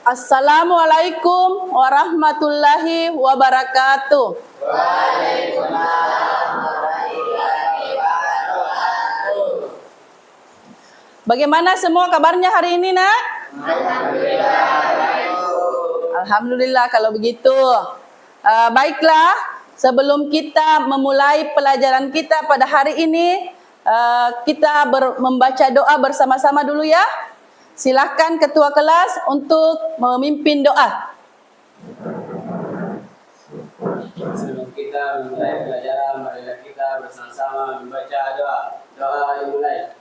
Assalamualaikum warahmatullahi wabarakatuh. Bagaimana semua kabarnya hari ini, Nak? Alhamdulillah kalau begitu. Baiklah, sebelum kita memulai pelajaran kita pada hari ini, kita membaca doa bersama-sama dulu ya. Silakan ketua kelas untuk memimpin doa. Sebelum kita memulai pelajaran, marilah kita bersama-sama membaca doa. Doa dimulai.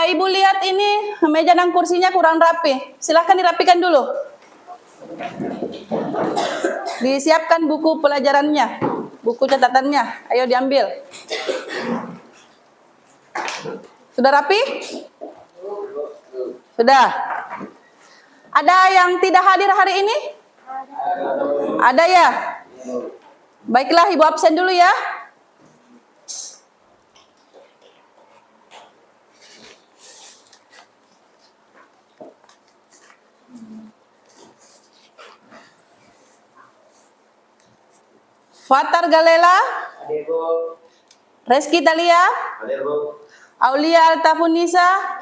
Ibu lihat ini meja dan kursinya kurang rapi. Silahkan dirapikan dulu. Disiapkan buku pelajarannya, buku catatannya. Ayo diambil. Sudah rapi? Sudah. Ada yang tidak hadir hari ini? Ada ya? Baiklah, Ibu absen dulu ya. Fatar Galela, Hadir, Bu. Reski Talia, Hadir, Bu. Aulia Altafunisa,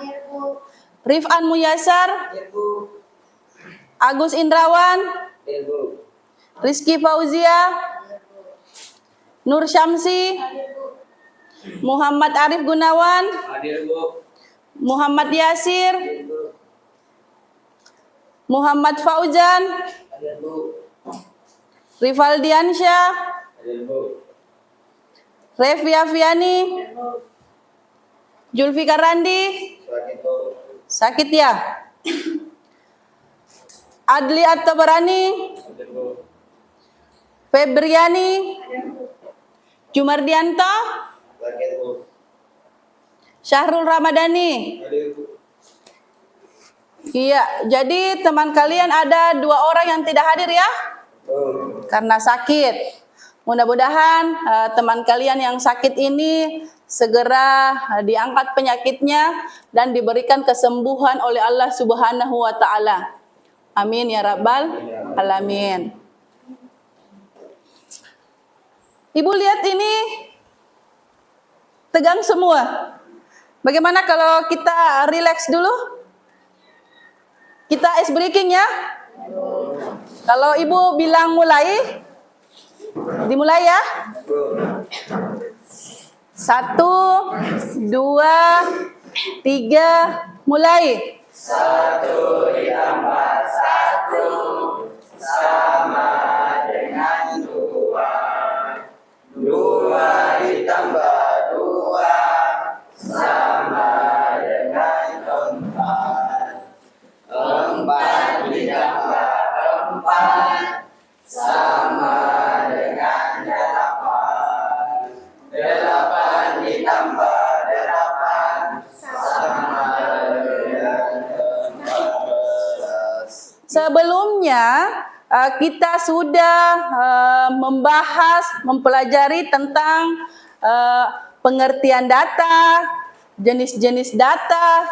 Rifan Muyasar, Hadir, Bu. Agus Indrawan, Hadir, Bu. Rizky Fauzia, Nur Syamsi, Muhammad Arif Gunawan, Hadir, Bu. Muhammad Yasir, Hadir, Bu. Muhammad Fauzan, Hadir, Bu. Rivaldiansyah, Hadir, Bu. Revi Afiani, Julfikar Randi, Sakit, Bu. sakit ya? Adli At-Tabarani, Hadir, Bu. Febriani, Jumardianto, Sakit, Bu. Syahrul Ramadhani. Hadir, Bu. Iya, jadi teman kalian ada 2 orang yang tidak hadir ya? Karena sakit. Mudah-mudahan teman kalian yang sakit ini segera diangkat penyakitnya dan diberikan kesembuhan oleh Allah Subhanahu wa taala. Amin ya rabbal alamin. Ibu lihat ini tegang semua. Bagaimana kalau kita relax dulu? Kita ice breaking ya. Kalau ibu bilang mulai, dimulai ya. 1, 2, 3, mulai. 1 ditambah 1 sama dengan 2. 2 ditambah 2 sama dengan 4. 4 ditambah 4 sama dengan 8. 8 ditambah 8 sama dengan 14. Sebelumnya kita sudah mempelajari tentang pengertian data, jenis-jenis data,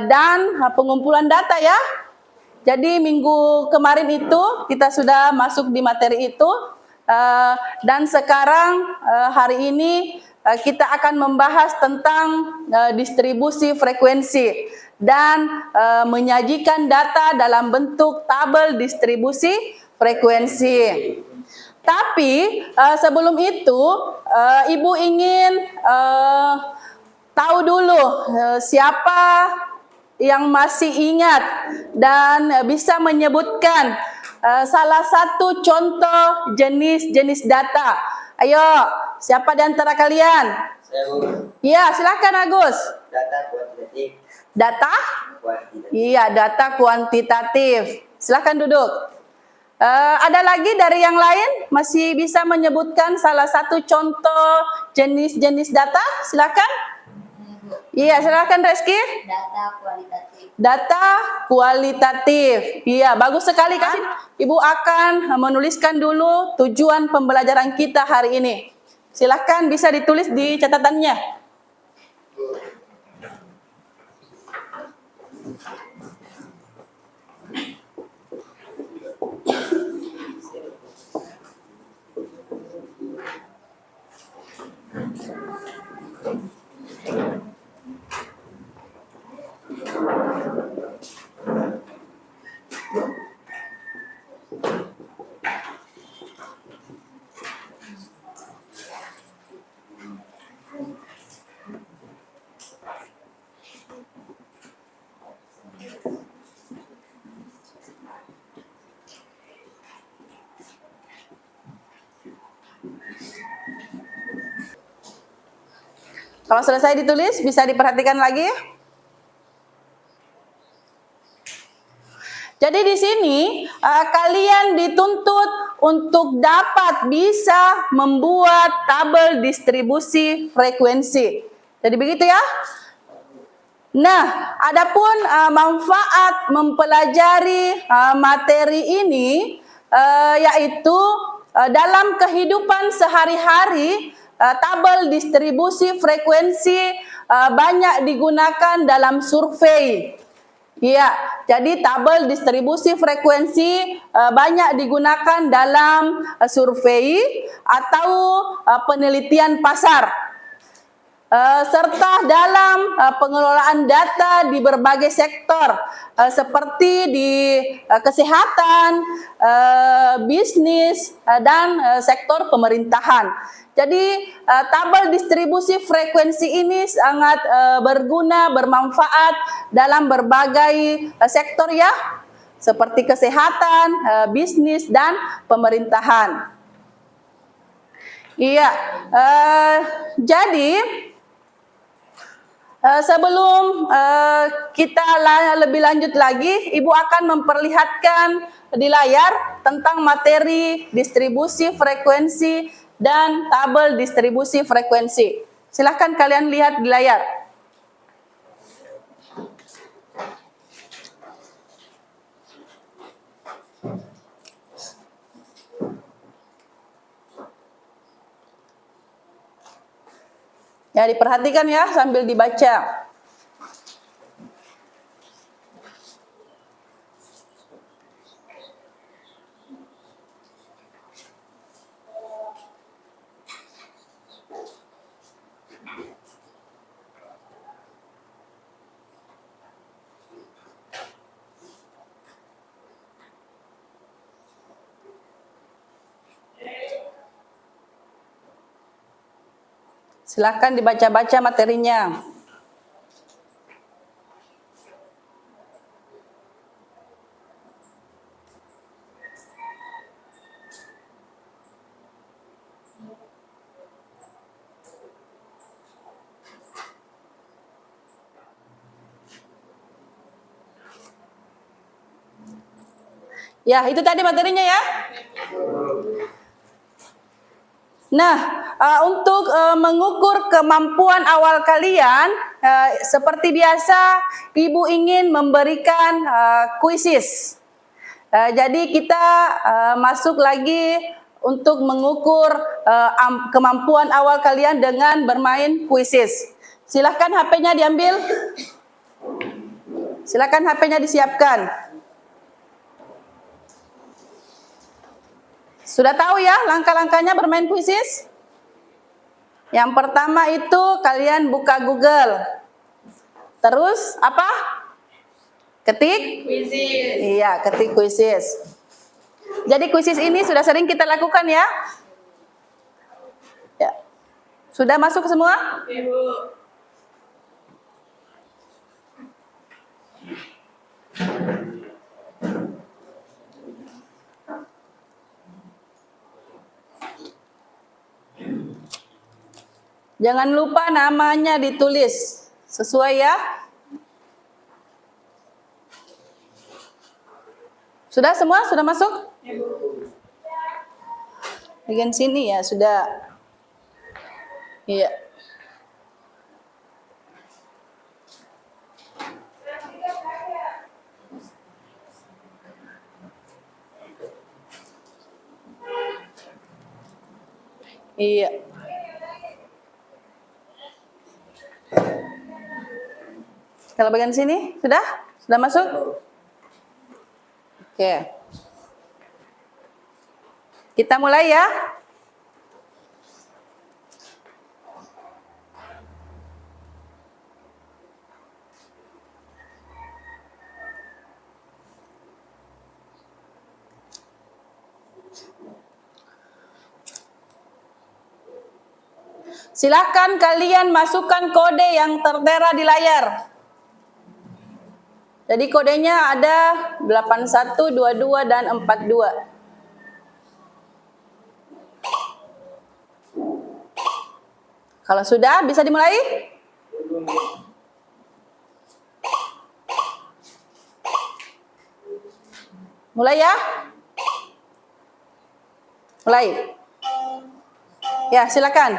dan pengumpulan data ya. Jadi minggu kemarin itu kita sudah masuk di materi itu, dan sekarang hari ini kita akan membahas tentang distribusi frekuensi dan menyajikan data dalam bentuk tabel distribusi frekuensi. Tapi sebelum itu Ibu ingin tahu dulu siapa yang masih ingat dan bisa menyebutkan salah satu contoh jenis-jenis data. Ayo, siapa di antara kalian? Saya, Bu. Ya, silakan Agus. Data kuantitatif. Data? Kuantitatif. Iya, data kuantitatif. Silakan duduk. Ada lagi dari yang lain masih bisa menyebutkan salah satu contoh jenis-jenis data? Silakan. Iya, silakan Reski. Data kualitatif. Data kualitatif. Iya, bagus sekali kan? Ibu akan menuliskan dulu tujuan pembelajaran kita hari ini. Silahkan bisa ditulis di catatannya. Kalau selesai ditulis, bisa diperhatikan lagi. Jadi di sini kalian dituntut untuk dapat bisa membuat tabel distribusi frekuensi. Jadi begitu ya. Nah, adapun manfaat mempelajari materi ini yaitu dalam kehidupan sehari-hari tabel distribusi frekuensi banyak digunakan dalam survei. Ya, jadi tabel distribusi frekuensi banyak digunakan dalam survei atau penelitian pasar, serta dalam pengelolaan data di berbagai sektor, seperti di kesehatan, bisnis, dan sektor pemerintahan. Jadi tabel distribusi frekuensi ini sangat berguna, bermanfaat dalam berbagai sektor ya, seperti kesehatan, bisnis, dan pemerintahan. Iya, jadi sebelum kita lebih lanjut lagi, Ibu akan memperlihatkan di layar tentang materi distribusi frekuensi dan tabel distribusi frekuensi. Silahkan kalian lihat di layar. Ya, diperhatikan ya sambil dibaca. Silakan dibaca-baca materinya. Ya, itu tadi materinya ya. Nah, untuk mengukur kemampuan awal kalian, seperti biasa, Ibu ingin memberikan kuisis. Jadi kita masuk lagi untuk mengukur kemampuan awal kalian dengan bermain kuisis. Silahkan HP-nya diambil. Silahkan HP-nya disiapkan. Sudah tahu ya langkah-langkahnya bermain kuisis? Yang pertama itu kalian buka Google. Terus apa? Ketik? Kuisis. Iya, ketik kuisis. Jadi kuisis ini sudah sering kita lakukan ya? Ya. Sudah masuk semua? Ibu. Jangan lupa namanya ditulis sesuai ya. Sudah semua? Sudah masuk? Bagian sini ya sudah. Iya. Iya. Kalau bagian sini sudah? Sudah masuk? Oke. Kita mulai ya. Silakan kalian masukkan kode yang tertera di layar. Jadi kodenya ada 81, 22, dan 42. Kalau sudah, bisa dimulai? Mulai ya? Mulai. Ya, silakan.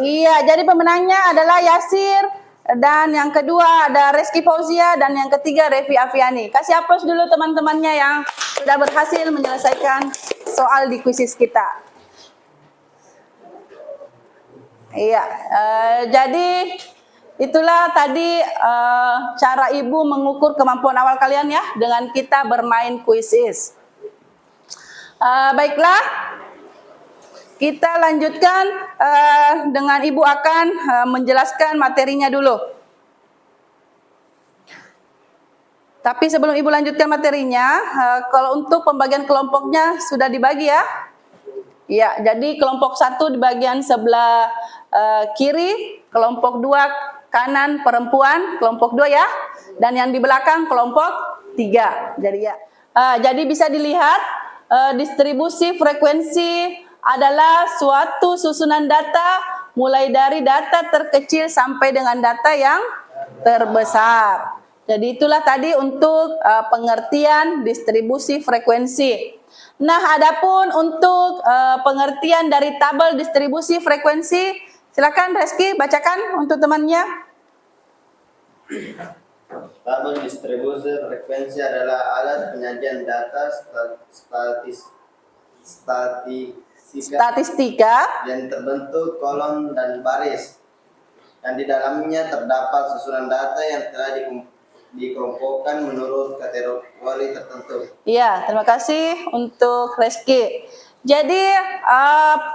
Iya, jadi pemenangnya adalah Yasir, dan yang kedua ada Reski Fauzia, dan yang ketiga Revi Afiani. Kasih aplaus dulu teman-temannya yang sudah berhasil menyelesaikan soal di kuisis kita. Iya, jadi itulah tadi cara Ibu mengukur kemampuan awal kalian ya dengan kita bermain kuisis. Baiklah, kita lanjutkan dengan Ibu akan menjelaskan materinya dulu. Tapi sebelum Ibu lanjutkan materinya, kalau untuk pembagian kelompoknya sudah dibagi ya. Ya, jadi kelompok 1 di bagian sebelah kiri, kelompok 2 kanan perempuan, kelompok 2 ya. Dan yang di belakang kelompok 3. Jadi bisa dilihat distribusi frekuensi adalah suatu susunan data mulai dari data terkecil sampai dengan data yang terbesar. Jadi itulah tadi untuk pengertian distribusi frekuensi. Nah, adapun untuk pengertian dari tabel distribusi frekuensi, silakan Reski bacakan untuk temannya. Tabel distribusi frekuensi adalah alat penyajian data Statistika yang terbentuk kolom dan baris, dan di dalamnya terdapat susunan data yang telah dikelompokkan menurut kategori tertentu. Iya, terima kasih untuk Reski. Jadi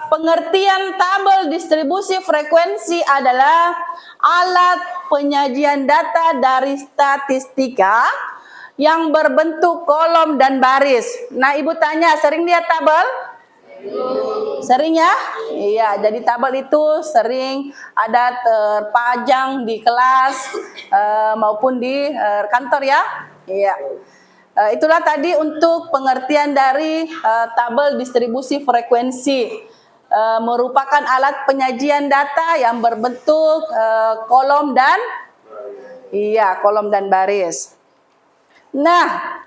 pengertian tabel distribusi frekuensi adalah alat penyajian data dari statistika yang berbentuk kolom dan baris. Nah, Ibu tanya, sering lihat tabel? Sering ya? Iya, jadi tabel itu sering ada terpajang di kelas maupun di kantor ya. Iya. Itulah tadi untuk pengertian dari tabel distribusi frekuensi. Merupakan alat penyajian data yang berbentuk kolom dan baris. Nah,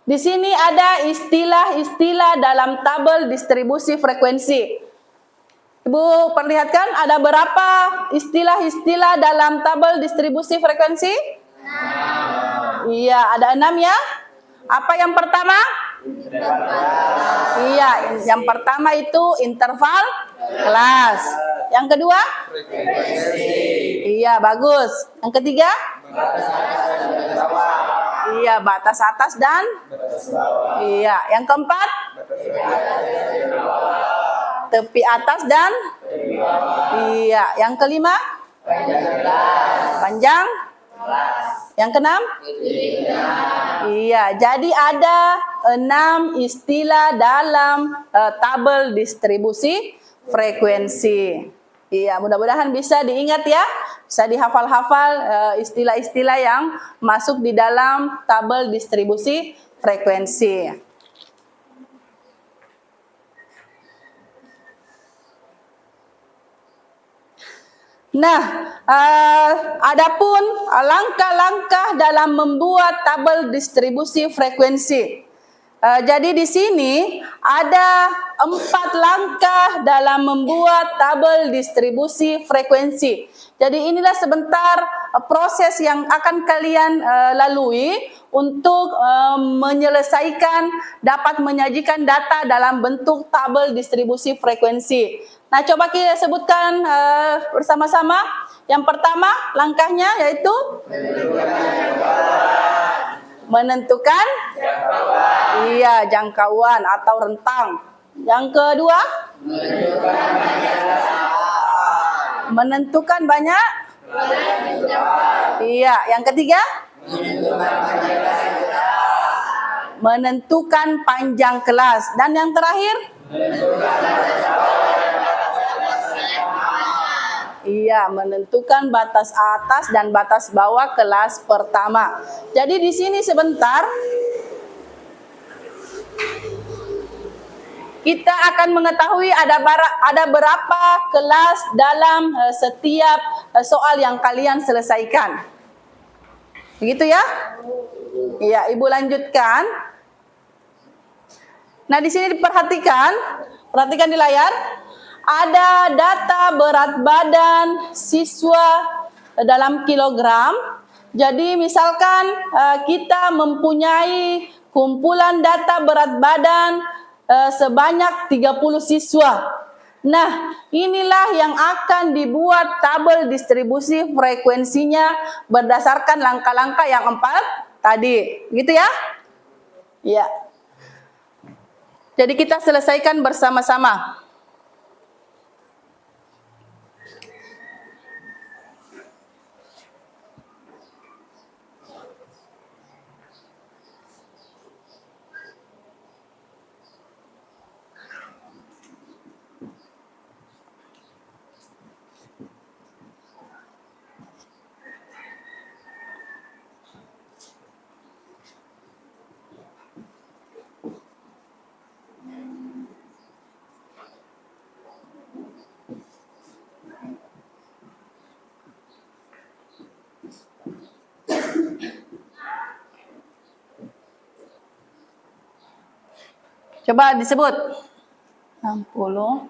di sini ada istilah-istilah dalam tabel distribusi frekuensi. Ibu perlihatkan ada berapa istilah-istilah dalam tabel distribusi frekuensi? 6. Iya, ada 6 ya. Apa yang pertama? Iya, yang pertama itu interval kelas. Yang kedua? Iya, bagus. Yang ketiga? Iya, batas atas dan iya. Yang keempat? Tepi atas dan iya. Yang kelima? Panjang. Yang keenam? Iya, jadi ada 6 istilah dalam tabel distribusi frekuensi. Iya, mudah-mudahan bisa diingat ya, bisa dihafal-hafal istilah-istilah yang masuk di dalam tabel distribusi frekuensi. Nah, adapun langkah-langkah dalam membuat tabel distribusi frekuensi. Jadi di sini ada 4 langkah dalam membuat tabel distribusi frekuensi. Jadi inilah sebentar proses yang akan kalian lalui untuk menyelesaikan, dapat menyajikan data dalam bentuk tabel distribusi frekuensi. Nah, coba kita sebutkan bersama-sama. Yang pertama langkahnya yaitu menentukan jangkauan. Iya, jangkauan atau rentang. Yang kedua, menentukan banyak. Iya, yang ketiga, menentukan panjang kelas. Dan yang terakhir, iya, menentukan batas atas dan batas bawah kelas pertama. Jadi di sini sebentar kita akan mengetahui ada berapa kelas dalam setiap soal yang kalian selesaikan. Begitu ya? Iya, Ibu lanjutkan. Nah, di sini perhatikan di layar. Ada data berat badan siswa dalam kilogram. Jadi misalkan kita mempunyai kumpulan data berat badan sebanyak 30 siswa. Nah, inilah yang akan dibuat tabel distribusi frekuensinya berdasarkan langkah-langkah yang 4 tadi. Gitu ya? Iya. Jadi kita selesaikan bersama-sama. Coba disebut. 60.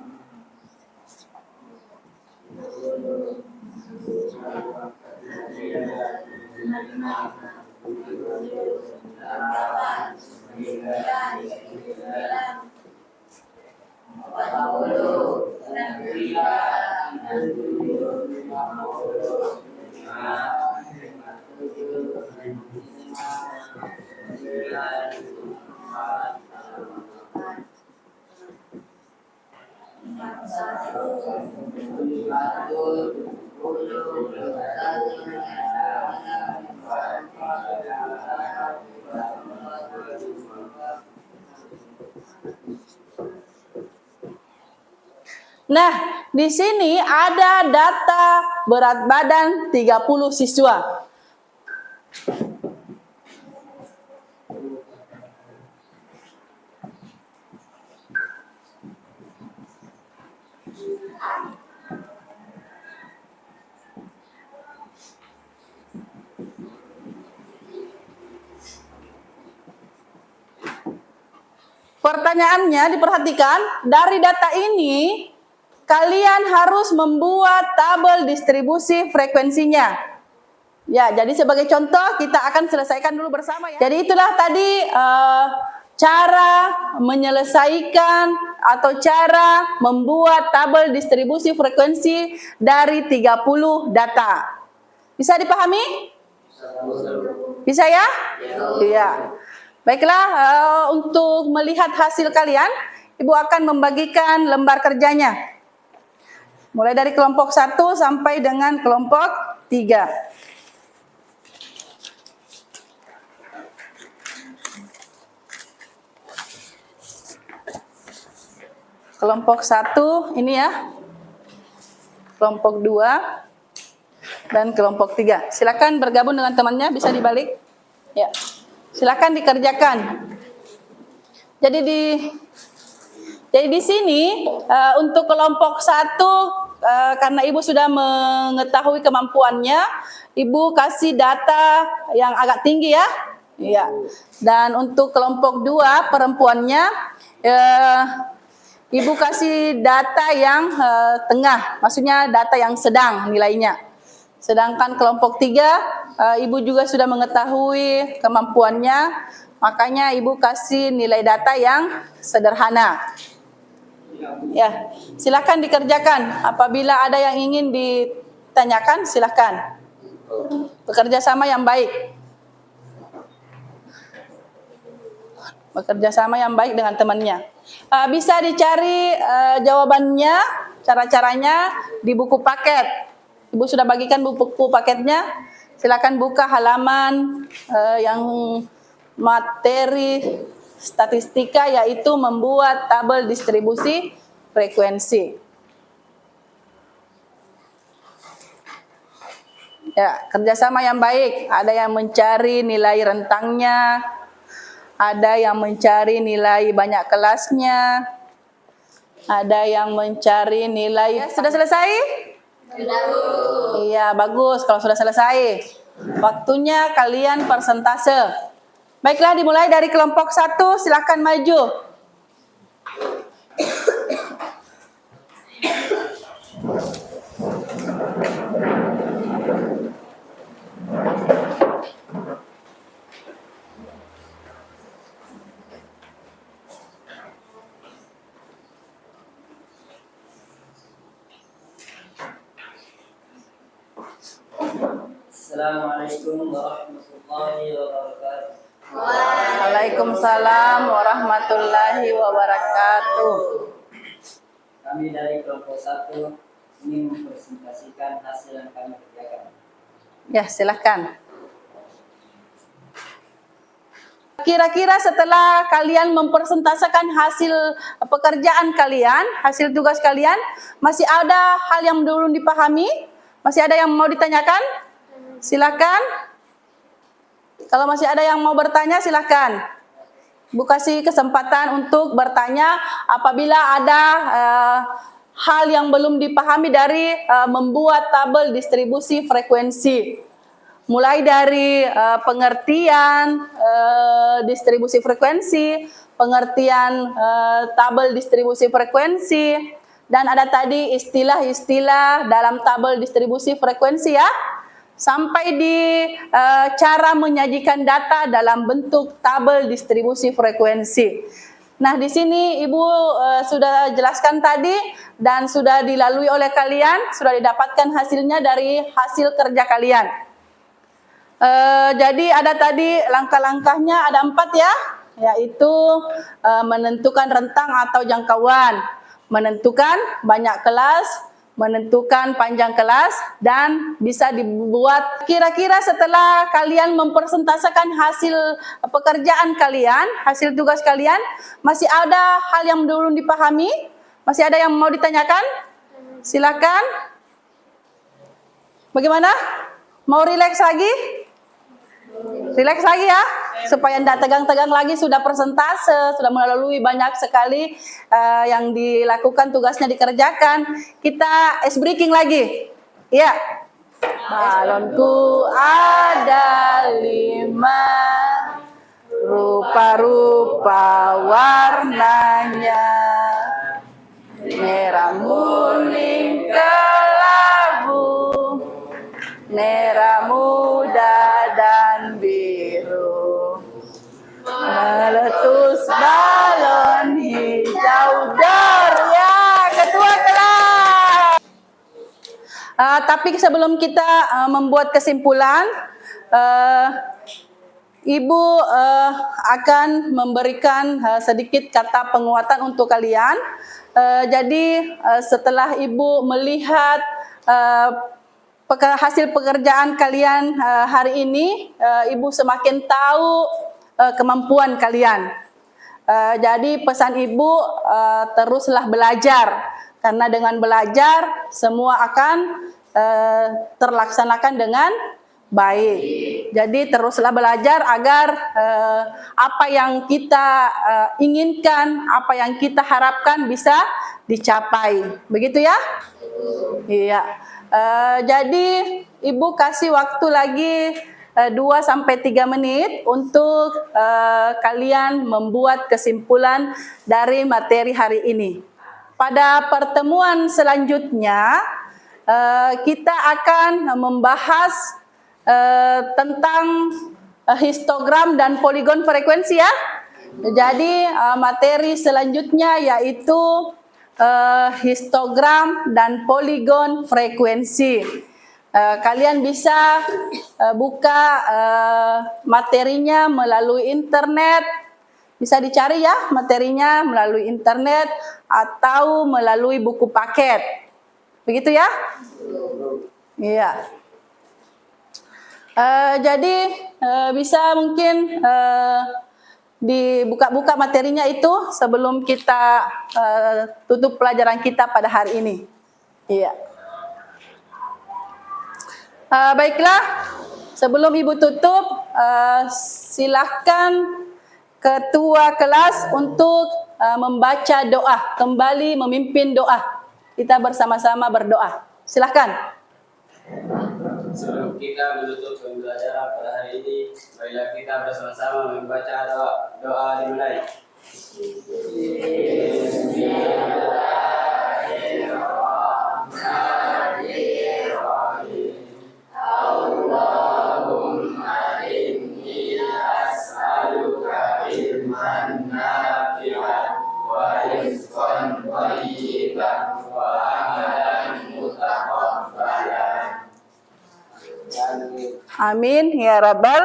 Nah, di sini ada data berat badan 30 siswa. Pertanyaannya diperhatikan, dari data ini kalian harus membuat tabel distribusi frekuensinya. Ya, jadi sebagai contoh kita akan selesaikan dulu bersama ya. Jadi itulah tadi cara menyelesaikan atau cara membuat tabel distribusi frekuensi dari 30 data. Bisa dipahami? Bisa ya? Iya. Baiklah, untuk melihat hasil kalian, Ibu akan membagikan lembar kerjanya. Mulai dari kelompok 1 sampai dengan kelompok 3. Kelompok 1 ini ya. Kelompok 2 dan kelompok 3. Silakan bergabung dengan temannya, bisa dibalik. Ya. Silakan dikerjakan. Jadi di sini untuk kelompok 1 karena Ibu sudah mengetahui kemampuannya, Ibu kasih data yang agak tinggi ya. Iya. Dan untuk kelompok 2 perempuannya Ibu kasih data yang tengah, maksudnya data yang sedang nilainya. Sedangkan kelompok 3 Ibu juga sudah mengetahui kemampuannya, makanya Ibu kasih nilai data yang sederhana. Ya, silakan dikerjakan. Apabila ada yang ingin ditanyakan, silakan. Bekerja sama yang baik. Bekerja sama yang baik dengan temannya. Bisa dicari jawabannya, cara-caranya di buku paket. Ibu sudah bagikan buku paketnya. Silakan buka halaman yang materi statistika, yaitu membuat tabel distribusi frekuensi. Ya, kerjasama yang baik. Ada yang mencari nilai rentangnya, ada yang mencari nilai banyak kelasnya, ada yang mencari nilai. Sudah selesai? Iya, bagus kalau sudah selesai. Waktunya kalian persentase. Baiklah, dimulai dari kelompok 1, silakan maju. Assalamualaikum warahmatullahi wabarakatuh. Waalaikumsalam warahmatullahi wabarakatuh. Kami dari kelompok 1 ingin mempresentasikan hasil yang kami kerjakan. Ya, silakan. Kira-kira setelah kalian mempresentasekan hasil pekerjaan kalian, hasil tugas kalian, masih ada hal yang belum dipahami? Masih ada yang mau ditanyakan? Silakan. Kalau masih ada yang mau bertanya, silakan. Bu kasih kesempatan untuk bertanya apabila ada hal yang belum dipahami dari membuat tabel distribusi frekuensi. Mulai dari pengertian distribusi frekuensi, pengertian tabel distribusi frekuensi, dan ada tadi istilah-istilah dalam tabel distribusi frekuensi ya, sampai di cara menyajikan data dalam bentuk tabel distribusi frekuensi. Nah, di sini Ibu sudah jelaskan tadi dan sudah dilalui oleh kalian, sudah didapatkan hasilnya dari hasil kerja kalian. Jadi ada tadi langkah-langkahnya ada 4 ya, yaitu menentukan rentang atau jangkauan, menentukan banyak kelas, menentukan panjang kelas, dan bisa dibuat. Kira-kira setelah kalian mempresentasekan hasil pekerjaan kalian, hasil tugas kalian, masih ada hal yang belum dipahami? Masih ada yang mau ditanyakan? Silakan. Bagaimana? Mau rileks lagi? Rileks lagi ya, supaya tidak tegang-tegang lagi. Sudah persentase, sudah melalui banyak sekali yang dilakukan, tugasnya dikerjakan. Kita ice breaking lagi. Iya. Balonku ada 5, rupa-rupa warnanya, merah, kuning, kelabu, merah muda dan biru, meletus balon hijau dor. Ya, ketua kelas. Tapi sebelum kita membuat kesimpulan, Ibu akan memberikan sedikit kata penguatan untuk kalian. Jadi setelah Ibu melihat hasil pekerjaan kalian hari ini, Ibu semakin tahu kemampuan kalian. Jadi pesan Ibu, teruslah belajar, karena dengan belajar semua akan terlaksanakan dengan baik. Jadi teruslah belajar agar apa yang kita inginkan, apa yang kita harapkan bisa dicapai. Begitu ya? Iya. Jadi Ibu kasih waktu lagi 2-3 menit untuk kalian membuat kesimpulan dari materi hari ini. Pada pertemuan selanjutnya kita akan membahas tentang histogram dan poligon frekuensi ya. Jadi materi selanjutnya yaitu histogram dan poligon frekuensi. Kalian bisa buka materinya melalui internet, bisa dicari ya materinya melalui internet atau melalui buku paket. Begitu ya? Iya. Jadi bisa mungkin dibuka-buka materinya itu sebelum kita tutup pelajaran kita pada hari ini. Iya. Baiklah, sebelum Ibu tutup, silahkan ketua kelas untuk membaca doa, kembali memimpin doa. Kita bersama-sama berdoa. Silahkan. Sebelum kita menutup pembelajaran pada hari ini, marilah kita bersama-sama membaca doa. Doa dimulai. Allahumma inni as'aluka ilman nafi'an wa rizqan thayyiban wa amalan mutaqabbalan. Amin ya rabbal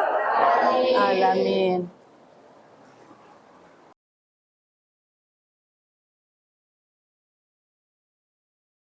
alamin.